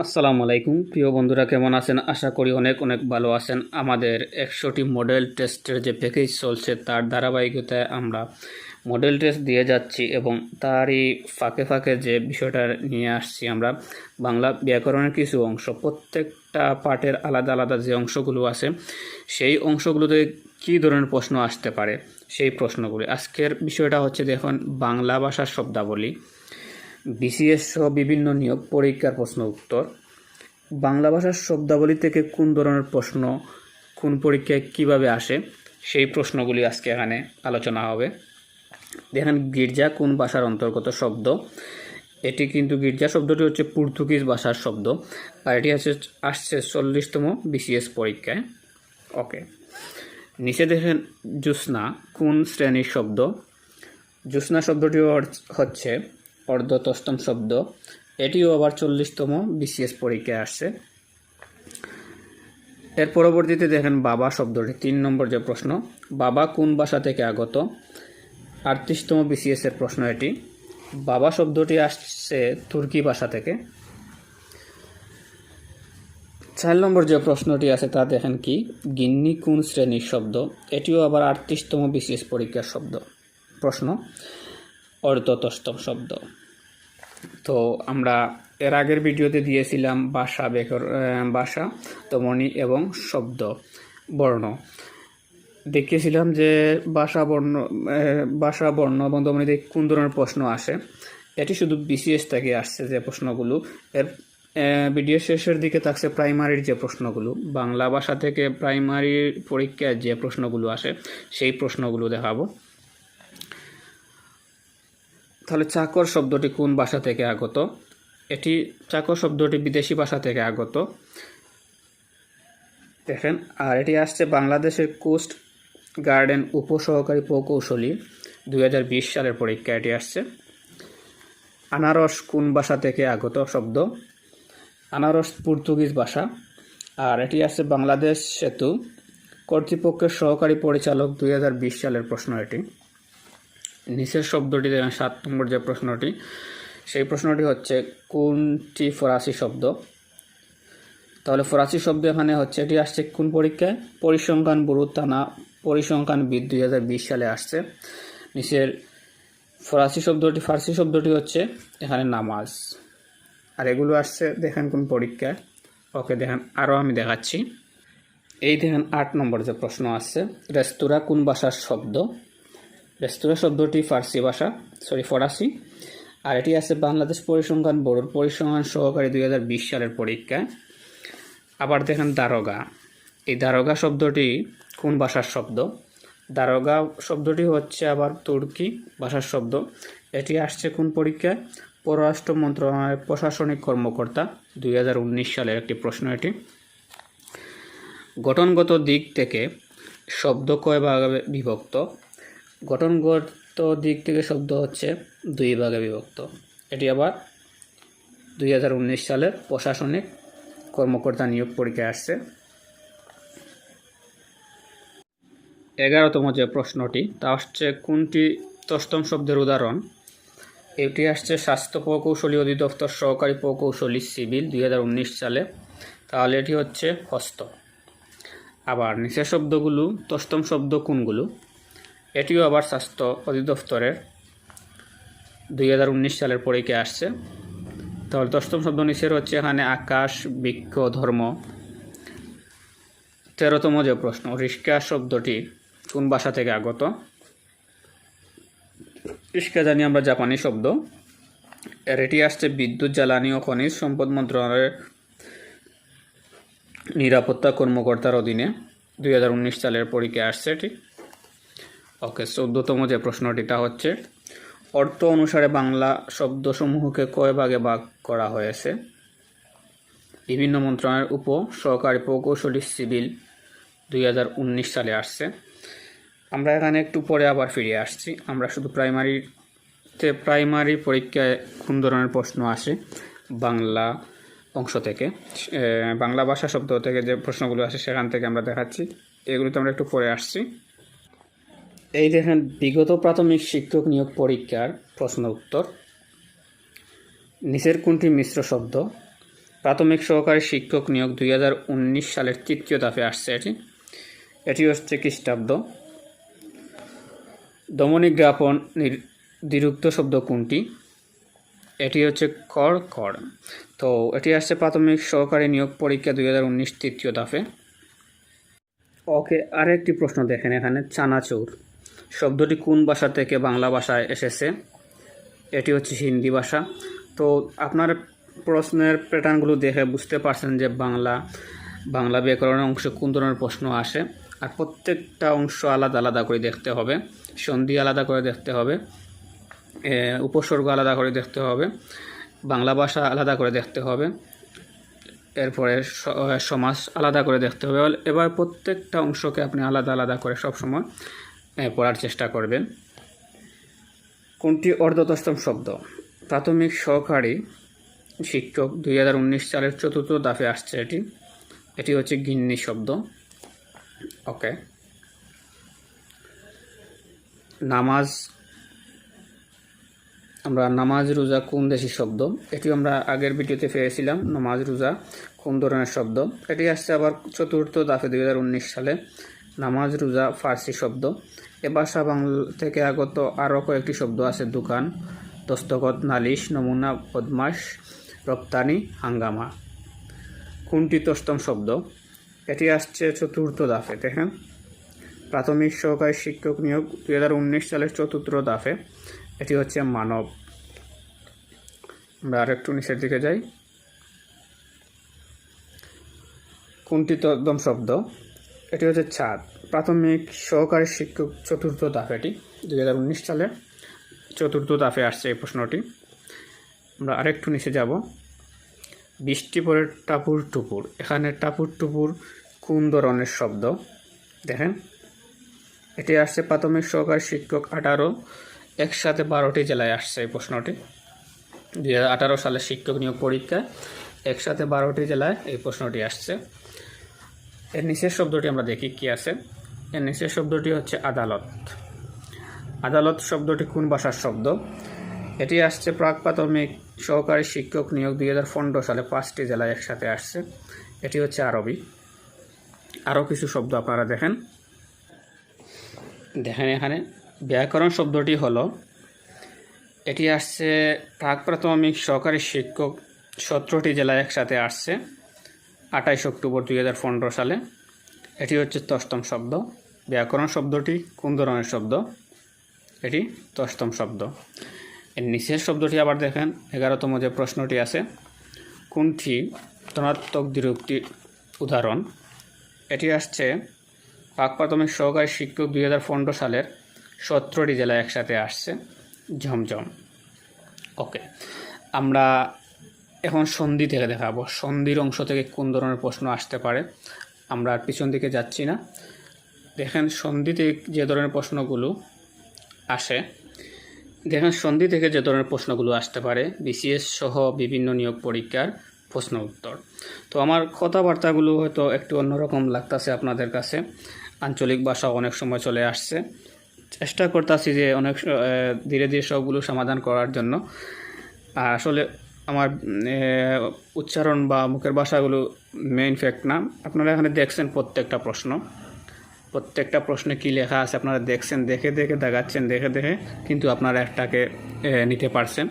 আসসালামু আলাইকুম প্রিয় বন্ধুরা, কেমন আছেন? আশা করি অনেক অনেক ভালো আছেন। আমাদের 100টি মডেল টেস্টের যে প্যাকেজ চলছে তার ধারাবাহিকতায় আমরা মডেল টেস্ট দিয়ে যাচ্ছি এবং তারই ফাঁকে ফাঁকে যে বিষয়টা নিয়ে আসছি আমরা বাংলা ব্যাকরণের কিছু অংশ, প্রত্যেকটা পাঠের আলাদা আলাদা যে অংশগুলো আছে সেই অংশগুলোতে কী ধরনের প্রশ্ন আসতে পারে সেই প্রশ্নগুলি। আজকের বিষয়টা হচ্ছে দেখুন, বাংলা ভাষার শব্দাবলী, বিসিএস সহ বিভিন্ন নিয়োগ পরীক্ষার প্রশ্ন উত্তর। বাংলা ভাষার শব্দাবলী থেকে কোন ধরনের প্রশ্ন কোন পরীক্ষায় কিভাবে আসে সেই প্রশ্নগুলি আজকে এখানে আলোচনা হবে। দেখেন, গির্জা কোন ভাষার অন্তর্গত শব্দ? এটি কিন্তু গির্জা শব্দটি হচ্ছে পর্তুগিজ ভাষার শব্দ, আর এটি আসছে 40তম বিসিএস পরীক্ষায়। ওকে, নিচে দেখেন জ্যোৎস্না কোন শ্রেণীর শব্দ? জ্যোৎস্না শব্দটি হচ্ছে অর্ধতস্তম শব্দ, এটিও আবার 40তম বিসিএস পরীক্ষায় আসছে। এর পরবর্তীতে দেখেন বাবা শব্দটি, 3 নম্বর যে প্রশ্ন, বাবা কোন ভাষা থেকে আগত? 38তম বিসিএস এর প্রশ্ন এটি। বাবা শব্দটি আসছে তুর্কি ভাষা থেকে। 4 নম্বর যে প্রশ্নটি আছে তা দেখেন কি, গিন্নি কোন শ্রেণীর শব্দ? এটিও আবার 38তম বিসিএস পরীক্ষার প্রশ্ন, অর্ধতস্তম শব্দ। তো আমরা এর আগের ভিডিওতে দিয়েছিলাম ভাষা, ধ্বনি এবং শব্দ বর্ণ দেখিয়েছিলাম যে ভাষা বর্ণ এবং ধ্বনিতে কোন ধরনের প্রশ্ন আসে। এটি শুধু বিসিএস থেকে আসছে যে প্রশ্নগুলো। এর ভিডিও শেষের দিকে থাকছে প্রাইমারির যে প্রশ্নগুলো, বাংলা ভাষা থেকে প্রাইমারি পরীক্ষায় যে প্রশ্নগুলো আসে সেই প্রশ্নগুলো দেখাবো। তাহলে চাকর শব্দটি কোন ভাষা থেকে আগত? এটি চাকর শব্দটি বিদেশি ভাষা থেকে আগত দেখেন। আর এটি আসছে বাংলাদেশের কোস্ট গার্ডেন উপসহকারী প্রকৌশলী 2020 সালের পরীক্ষা এটি আসছে। আনারস কোন ভাষা থেকে আগত শব্দ? আনারস পর্তুগিজ ভাষা। আর এটি আসছে বাংলাদেশ সেতু কর্তৃপক্ষের সহকারী পরিচালক 2020 সালের প্রশ্ন এটি। নিচের শব্দটি দেখেন 7 নম্বর যে প্রশ্নটি, সেই প্রশ্নটি হচ্ছে কোনটি ফরাসি শব্দ? তাহলে ফরাসি শব্দ এখানে হচ্ছে, এটি আসছে কোন পরীক্ষায়? পরিসংখ্যান ব্যুরো থানা পরিসংখ্যানবিদ 2020 সালে আসছে। নিচের ফার্সি শব্দটি হচ্ছে এখানে নামাজ। আর এগুলো আসছে দেখেন কোন পরীক্ষায়। ওকে, দেখেন আরও আমি দেখাচ্ছি। এই দেখেন 8 নম্বর যে প্রশ্ন আসছে, রেস্তোরাঁ কোন ভাষার শব্দ? রেস্তোরাঁ শব্দটি ফরাসি। আর এটি আছে বাংলাদেশ পরিসংখ্যান ব্যুরোর পরিসংখ্যান সহকারী 2020 সালের পরীক্ষায়। আবার দেখেন দারোগা, এই দারোগা শব্দটি কোন ভাষার শব্দ? দারোগা শব্দটি হচ্ছে আবার তুর্কি ভাষার শব্দ, এটি আসছে কোন পরীক্ষায়? পররাষ্ট্র মন্ত্রণালয়ের প্রশাসনিক কর্মকর্তা 2019 সালের একটি প্রশ্ন এটি। গঠনগত দিক থেকে শব্দ কয় ভাগে বিভক্ত? গঠনগত দিক থেকে শব্দ হচ্ছে 2 ভাগে বিভক্ত, এটি আবার 2019 সালের প্রশাসনিক কর্মকর্তা নিয়োগ পরীক্ষায় আসছে। 11তম যে প্রশ্নটি তা হচ্ছে কোনটি তস্তম শব্দের উদাহরণ? এটি আসছে স্বাস্থ্য প্রকৌশলী অধিদপ্তর সহকারী প্রকৌশলী সিভিল 2019 সালে, তাহলে এটি হচ্ছে হস্ত। আবার নিচের শব্দগুলো তস্তম শব্দ কোনগুলো? এটিও আবার স্বাস্থ্য অধিদপ্তরের 2019 সালের পরীক্ষায় আসছে। তাহলে তস্তম শব্দ নিচের হচ্ছে এখানে আকাশ, বৃক্ষ, ধর্ম। 13তম যে প্রশ্ন, রিস্কা শব্দটি কোন ভাষা থেকে আগত? রিস্কা জানি আমরা জাপানি শব্দ। এটি আসছে বিদ্যুৎ, জ্বালানি ও খনিজ সম্পদ মন্ত্রণালয়ের নিরাপত্তা কর্মকর্তার অধীনে 2019 সালের পরীক্ষায় আসছে এটি। ওকে, 14তম যে প্রশ্নটি তা হচ্ছে অর্থ অনুসারে বাংলা শব্দসমূহকে কয় ভাগে ভাগ করা হয়েছে? বিভিন্ন মন্ত্রণালয়ের উপ সহকারী প্রকৌশলী সিভিল 2019 সালে আসছে। আমরা এখানে একটু পরে আবার ফিরে আসছি। আমরা শুধু প্রাইমারি পরীক্ষায় কোন ধরনের প্রশ্ন আসে বাংলা অংশ থেকে, বাংলা ভাষা শব্দ থেকে যে প্রশ্নগুলো আসে সেখান থেকে আমরা দেখাচ্ছি। এগুলোতে আমরা একটু পরে আসছি। এই দেখেন বিগত প্রাথমিক শিক্ষক নিয়োগ পরীক্ষার প্রশ্ন উত্তর। নিচের কোনটি মিশ্র শব্দ? প্রাথমিক সহকারী শিক্ষক নিয়োগ 2019 সালের তৃতীয় ধাপে আসছে এটি হচ্ছে খ্রিস্টাব্দ। দমনিক জ্ঞাপন দ্বিরুক্ত শব্দ কোনটি? এটি হচ্ছে কর। তো এটি আসছে প্রাথমিক সহকারী নিয়োগ পরীক্ষা 2019 তৃতীয় ধাপে। ওকে, আরেকটি প্রশ্ন দেখেন এখানে, চানাচুর শব্দটি কোন ভাষা থেকে বাংলা ভাষায় এসেছে? এটি হচ্ছে হিন্দি ভাষা। তো আপনার প্রশ্নের প্যাটার্নগুলো দেখে বুঝতে পারছেন যে বাংলা ব্যাকরণের অংশে কোন ধরনের প্রশ্ন আসে। আর প্রত্যেকটা অংশ আলাদা আলাদা করে দেখতে হবে, সন্ধি আলাদা করে দেখতে হবে, উপসর্গ আলাদা করে দেখতে হবে, বাংলা ভাষা আলাদা করে দেখতে হবে, এরপরে সমাস আলাদা করে দেখতে হবে। এবার প্রত্যেকটা অংশকে আপনি আলাদা আলাদা করে সবসময় পড়ার চেষ্টা করবেন। কোনটি অর্ধতৎসম শব্দ? প্রাথমিক সহকারী শিক্ষক 2019 সালের চতুর্থ ধাপে আসছে এটি হচ্ছে গিন্নি শব্দ। ওকে, নামাজ রোজা কোন দেশি শব্দ? এটি আমরা আগের ভিডিওতে পেয়েছিলাম। নামাজ রোজা কোন ধরনের শব্দ? এটি আসছে আবার চতুর্থ ধাপে 2019 সালে। নামাজ রোজা ফার্সি শব্দ। এ ভাষা বাংলা থেকে আগত আরও কয়েকটি শব্দ আছে: দোকান, দস্তখত, নালিশ, নমুনা, বদমাশ, রপ্তানি, হাঙ্গামা। কোনটি তষ্টম শব্দ? এটি আসছে চতুর্থ ধাপে। দেখেন, প্রাথমিক সহকারী শিক্ষক নিয়োগ 2019 সালের চতুর্থ ধাপে। এটি হচ্ছে মানব। আমরা আরেকটু নিচের দিকে যাই। কোনটি তদ্দম শব্দ? এটি হচ্ছে ছাদ। প্রাথমিক সহকারী শিক্ষক চতুর্থ ধাপে, এটি 2019 সালে চতুর্থ ধাপে আসছে এই প্রশ্নটি। আমরা আরেকটু নিচে যাব। বৃষ্টি পড়ে টাপুর টুপুর, এখানে টাপুর টুপুর কোন ধরনের শব্দ? দেখেন, এটি আসছে প্রাথমিক সহকারী শিক্ষক 18 একসাথে 12টি জেলায় আসছে এই প্রশ্নটি। 2018 সালে শিক্ষক নিয়োগ পরীক্ষায় একসাথে 12টি জেলায় এই প্রশ্নটি আসছে। এর নিচের শব্দটি আমরা দেখি কি আছে। এর নিচের শব্দটি হচ্ছে আদালত। আদালত শব্দটি কোন ভাষার শব্দ? এটি আসছে প্রাক প্রাথমিক সহকারী শিক্ষক নিয়োগ 2015 সালে 5টি জেলায় একসাথে আসছে। এটি হচ্ছে আরবি। আরও কিছু শব্দ আপনারা দেখেন এখানে। ব্যাকরণ শব্দটি হলো, এটি আসছে প্রাক প্রাথমিক সহকারী শিক্ষক 17টি জেলায় একসাথে আসছে 28 অক্টোবর 2015 সালে। এটি হচ্ছে তষ্টম শব্দ। ব্যাকরণ শব্দটি কোন ধরনের শব্দ? এটি তষ্টম শব্দ। এর নিচের শব্দটি আবার দেখেন, 11তম যে প্রশ্নটি আছে, কোনটি ধনাত্মক দ্বিরুক্তির উদাহরণ? এটি আসছে প্রাক প্রাথমিক সহকারী শিক্ষক 2015 সালের 17টি জেলায় একসাথে আসছে ঝমঝম। ওকে, আমরা এখন সন্ধি থেকে দেখাবো। সন্ধির অংশ থেকে কোন ধরনের প্রশ্ন আসতে পারে। আমরা আর পিছন দিকে যাচ্ছি না। দেখেন, সন্ধি থেকে যে ধরনের প্রশ্নগুলো আসে, সন্ধি থেকে যে ধরনের প্রশ্নগুলো আসতে পারে বিসিএস সহ বিভিন্ন নিয়োগ পরীক্ষার প্রশ্ন উত্তর। তো আমার কথাবার্তাগুলো হয়তো একটু অন্যরকম লাগতেছে আপনাদের কাছে। আঞ্চলিক ভাষা অনেক সময় চলে আসছে। চেষ্টা করতেছি যে অনেক ধীরে ধীরে সবগুলো সমাধান করার জন্য। আসলে আমার উচ্চারণ বা মুখের ভাষাগুলো মেইন ফ্যাক্ট না। আপনারা এখানে দেখছেন প্রত্যেকটা প্রশ্নে কী লেখা আছে আপনারা দেখছেন, দেখে দেখাচ্ছেন, দেখে কিন্তু আপনারা একটাকে নিতে পারছেন।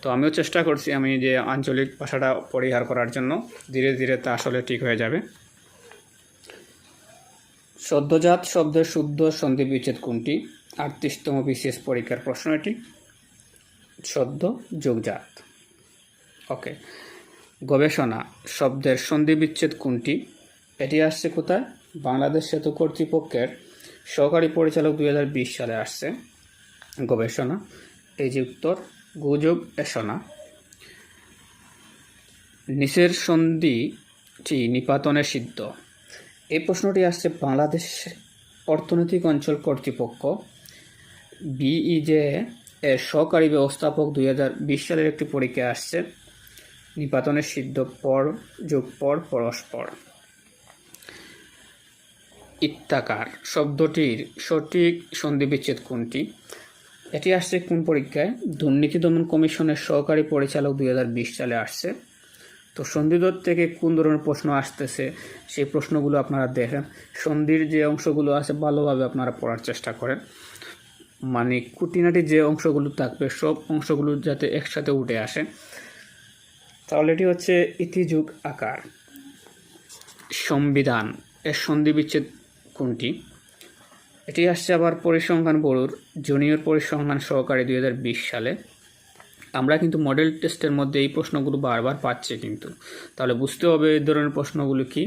তো আমিও চেষ্টা করছি আমি যে আঞ্চলিক ভাষাটা পরিহার করার জন্য। ধীরে ধীরে তা আসলে ঠিক হয়ে যাবে। সদ্যজাত শব্দের শুদ্ধ সন্ধি বিচ্ছেদ কোনটি? 38তম বিসিএস পরীক্ষার প্রশ্ন এটি। সদ্য যোগজাত। ওকে, গবেষণা শব্দের সন্ধি বিচ্ছেদ কোনটি? এটি আসছে কোথায়? বাংলাদেশ সেতু কর্তৃপক্ষের সহকারী পরিচালক 2020 সালে আসছে গবেষণা। এই যে উত্তর, গুজব এসনা। নিচের সন্ধিটি নিপাতনে সিদ্ধ। এই প্রশ্নটি আসছে বাংলাদেশ অর্থনৈতিক অঞ্চল কর্তৃপক্ষ বিইজে এর সহকারী ব্যবস্থাপক 2020 সালের একটি পরীক্ষা আসছে। নিপাতনের সিদ্ধ পর যোগ পর পরস্পর। ইত্যাকার শব্দটির সঠিক সন্ধি বিচ্ছেদ কোনটি? এটি আসছে কোন পরীক্ষায়? দুর্নীতি দমন কমিশনের সহকারী পরিচালক 2020 সালে আসছে। তো সন্ধিদ্বয় থেকে কোন ধরনের প্রশ্ন আসতেছে সেই প্রশ্নগুলো আপনারা দেখেন। সন্ধির যে অংশগুলো আছে ভালোভাবে আপনারা পড়ার চেষ্টা করেন, মানে খুঁটিনাটি যে অংশগুলো থাকবে সব অংশগুলো যাতে একসাথে উঠে আসে। তাহলে এটি হচ্ছে ইতিযুগ আকার। সংবিধান এর সন্ধি বিচ্ছেদ কোনটি? এটি আসছে আবার পরিসংখ্যান ব্যুরোর জুনিয়র পরিসংখ্যান সহকারী 2020 সালে। আমরা কিন্তু মডেল টেস্টের মধ্যে এই প্রশ্নগুলো বারবার পাচ্ছি কিন্তু, তাহলে বুঝতে হবে এই ধরনের প্রশ্নগুলো কি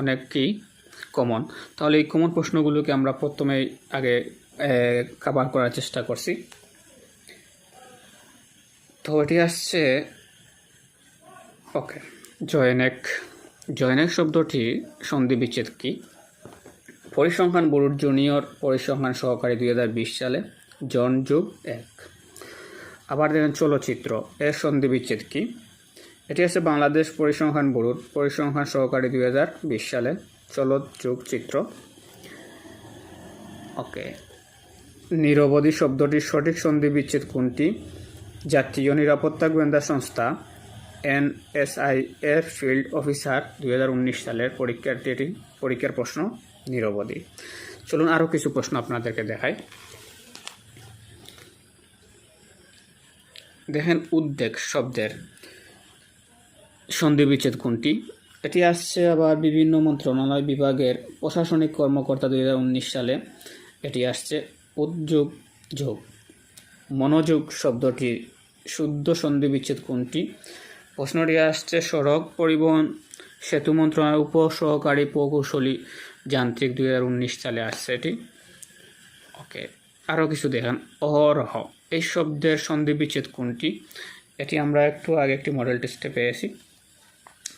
অনেক কি কমন। তাহলে এই কমন প্রশ্নগুলোকে আমরা প্রথমে আগে কভার করার চেষ্টা করছি। তো এটি আসছে ওকে জয়নেক শব্দটি সন্ধি বিচ্ছেদ কি? পরিসংখ্যান ব্যুরোর জুনিয়র পরিসংখ্যান সহকারী 2020 সালে জন+1। আবার দেখেন চলচ্চিত্র এর সন্ধি বিচ্ছেদ কি? এটি আছে বাংলাদেশ পরিসংখ্যান ব্যুরোর পরিসংখ্যান সহকারী 2020 সালে চলচ্চিত্র। ওকে। নিরবধি শব্দটির সঠিক সন্ধি বিচ্ছেদ কোনটি? জাতীয় নিরাপত্তা গোয়েন্দা সংস্থা NSI এর ফিল্ড অফিসার 2019 সালের পরীক্ষার প্রশ্ন নিরবধি। চলুন আরও কিছু প্রশ্ন আপনাদেরকে দেখাই। দেখেন উদ্বেগ শব্দের সন্ধি বিচ্ছেদ কোনটি? এটি আসছে আবার বিভিন্ন মন্ত্রণালয় বিভাগের প্রশাসনিক কর্মকর্তা 2019 সালে। এটি আসছে উদ্যোগ যোগ। মনোযোগ শব্দটি শুদ্ধ সন্ধি বিচ্ছেদ কোনটি? প্রশ্নটি আসছে সড়ক পরিবহন সেতু মন্ত্রণালয়ের উপসহকারী প্রকৌশলী যান্ত্রিক 2019 সালে আসছে এটি। ওকে। আরও কিছু দেখেন অহরহ এই শব্দের সন্ধি বিচ্ছেদ কোনটি? এটি আমরা একটু আগে একটি মডেল টেস্টে পেয়েছি।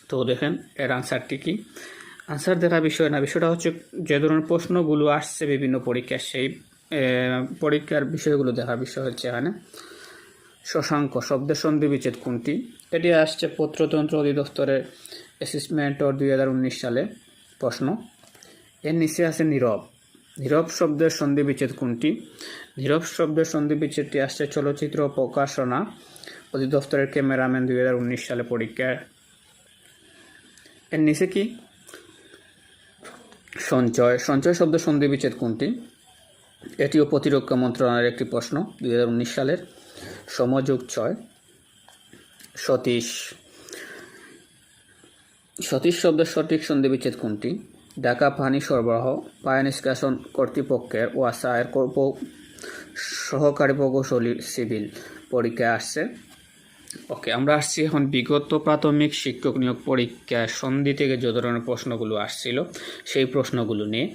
তো দেখেন এর আনসারটি কি? আনসার দেখার বিষয় না, বিষয়টা হচ্ছে যে ধরনের প্রশ্নগুলো আসছে বিভিন্ন পরীক্ষার সেই পরীক্ষার বিষয়গুলো দেখার বিষয় হচ্ছে এখানে। শশাঙ্ক শব্দের সন্ধি বিচ্ছেদ কোনটি? এটি আসছে প্রত্নতন্ত্র অধিদপ্তরের অ্যাসেসমেন্ট 2019 সালে প্রশ্ন। এর নিচে আছে নীরব শব্দের সন্ধি বিচ্ছেদ কোনটি? নীরব শব্দের সন্ধি বিচ্ছেদটি আসছে চলচ্চিত্র প্রকাশনা অধিদপ্তরের ক্যামেরাম্যান 2019 সালে পরীক্ষায়। এর নিচে কি? সঞ্চয় শব্দের সন্ধি বিচ্ছেদ কোনটি? এটিও প্রতিরক্ষা মন্ত্রণালয়ের একটি প্রশ্ন 2019 সালের। সমযোগ-চয়। সতীশ শব্দের সঠিক সন্ধি বিচ্ছেদ কোনটি? ঢাকা পানি সরবরাহ পানি নিষ্কাশন কর্তৃপক্ষের ওয়াসার সহকারী প্রকৌশলী সিভিল পরীক্ষায় আসছে। ওকে, আমরা আসছি এখন বিগত প্রাথমিক শিক্ষক নিয়োগ পরীক্ষায় সন্ধি থেকে যে ধরনের প্রশ্নগুলো আসছিল সেই প্রশ্নগুলো নিয়ে।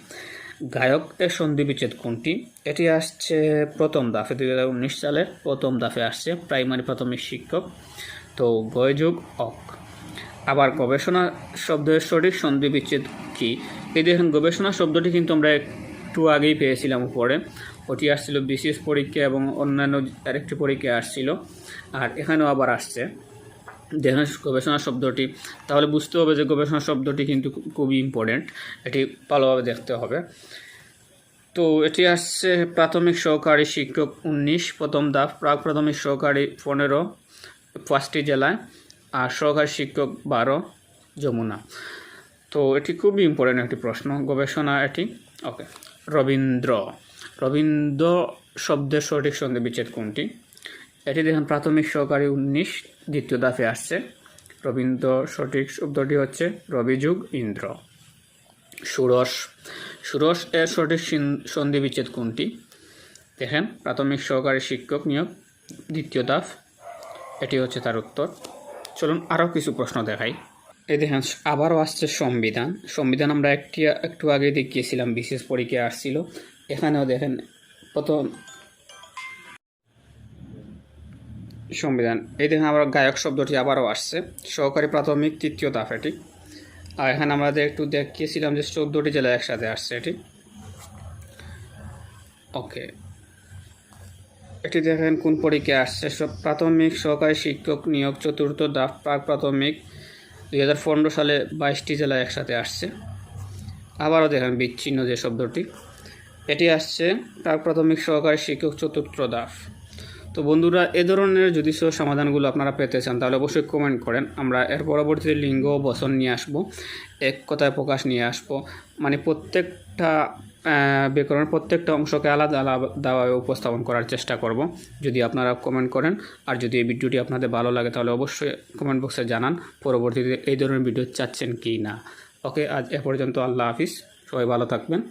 গায়ক এর সন্ধি বিচ্ছেদ কোনটি? এটি আসছে প্রথম দাফে 2019 সালের প্রথম দাফে আসছে প্রাইমারি প্রাথমিক শিক্ষক। তো গয়যোগ অক। আবার গবেষণা শব্দের সঠিক সন্ধি বিচ্ছেদ কি? এই দেখেন গবেষণা শব্দটি কিন্তু আমরা একটু আগেই পেয়েছিলাম উপরে, ওটি আসছিল বিশেষ পরীক্ষা এবং অন্যান্য আরেকটি পরীক্ষা আসছিল, আর এখানেও আবার আসছে। দেখেন গবেষণা শব্দটি, তাহলে বুঝতে হবে যে গবেষণা শব্দটি কিন্তু খুবই ইম্পর্টেন্ট, এটি ভালোভাবে দেখতে হবে। তো এটি আসছে প্রাথমিক সহকারী শিক্ষক 19 প্রথম দাফ, প্রাক প্রাথমিক সহকারী 15 5টি জেলায়, আর সহকারী শিক্ষক 12 যমুনা। তো এটি খুবই ইম্পর্টেন্ট একটি প্রশ্ন গবেষণা এটি। ওকে। রবীন্দ্র শব্দের সঠিক সন্ধি বিচ্ছেদ কোনটি? এটি দেখেন প্রাথমিক সহকারী 19 দ্বিতীয় দাফে আসছে। রবীন্দ্র সঠিক শব্দটি হচ্ছে রবিযুগ ইন্দ্র। ষোড়শ এর সঠিক সন্ধি বিচ্ছেদ কোনটি? দেখেন প্রাথমিক সহকারী শিক্ষক নিয়োগ দ্বিতীয় দাফ, এটি হচ্ছে তার উত্তর। চলুন আরও কিছু প্রশ্ন দেখাই। এই দেখেন আবারও আসছে সংবিধান আমরা একটু আগে দেখিয়েছিলাম, বিশেষ পরীক্ষায় আসছিল। এখানেও দেখেন প্রথম সংবিধান। এই দেখেন আবার গায়ক শব্দটি আবারও আসছে সহকারী প্রাথমিক তৃতীয় দাফ এটি। আর এখানে আমরা একটু দেখিয়েছিলাম যে 14টি জেলা একসাথে আসছে এটি। ওকে, এটি দেখেন কোন পরীক্ষায় আসছে, প্রাথমিক সহকারী শিক্ষক নিয়োগ চতুর্থ দাফ প্রাক প্রাথমিক 2015 সালে 22টি জেলা একসাথে আসছে। আবারও দেখেন বিচ্ছিন্ন যে শব্দটি, এটি আসছে প্রাক প্রাথমিক সহকারী শিক্ষক চতুর্থ দাফ। তো বন্ধুরা, এ ধরনের যদি সমাধানগুলো আপনারা পেতে চান তাহলে অবশ্যই কমেন্ট করেন। আমরা এর পরবর্তীতে লিঙ্গ বচন নিয়ে আসব, এক কথায় প্রকাশ নিয়ে আসব, মানে প্রত্যেকটা ব্যাকরণের প্রত্যেকটা অংশকে আলাদা আলাদাভাবে উপস্থাপন করার চেষ্টা করব যদি আপনারা কমেন্ট করেন। আর যদি এই ভিডিওটি আপনাদের ভালো লাগে তাহলে অবশ্যই কমেন্ট বক্সে জানান পরবর্তীতে এই ধরনের ভিডিও চাচ্ছেন কি না। ওকে, আজ এ পর্যন্ত। আল্লাহ হাফিজ, সবাই ভালো থাকবেন।